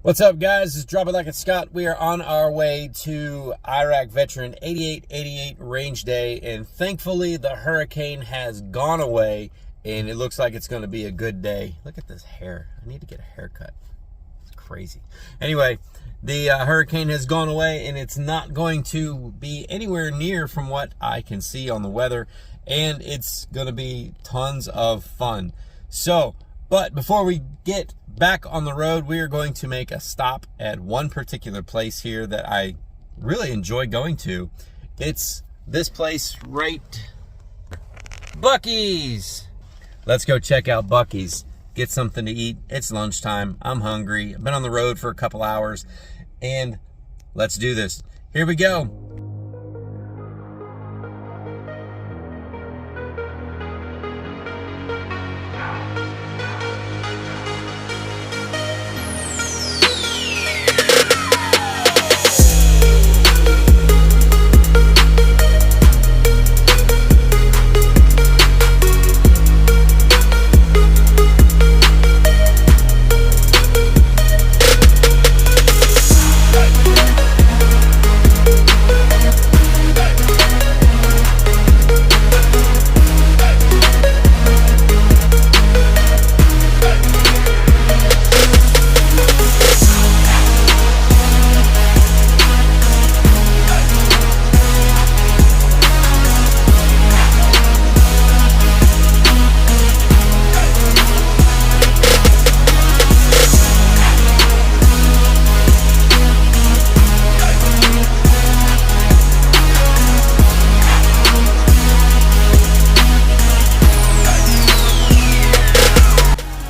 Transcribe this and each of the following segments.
What's up, guys? It's Drop It Like It's Scott. We are on our way to Iraq Veteran 8888 Range Day, and thankfully the hurricane has gone away, and it looks like it's going to be a good day. Look at this hair. I need to get a haircut. It's crazy. Anyway, the hurricane has gone away, and it's not going to be anywhere near from what I can see on the weather, and it's going to be tons of fun. But before we get back on the road, we are going to make a stop at one particular place here that I really enjoy going to. It's this place right, Buc-ees. Let's go check out Buc-ees, get something to eat. It's lunchtime. I'm hungry. I've been on the road for a couple hours, and let's do this. Here we go.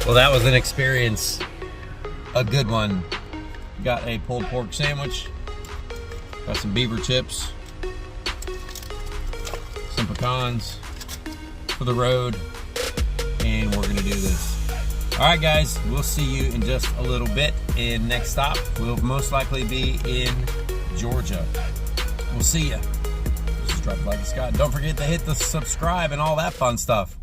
Well, that was an experience, a good one. Got a pulled pork sandwich, got some beaver chips, some pecans for the road, and we're gonna do this. All right, guys, we'll see you in just a little bit. And next stop will most likely be in Georgia. We'll see ya. This is Drop It Like It's Scott. Don't forget to hit the subscribe and all that fun stuff.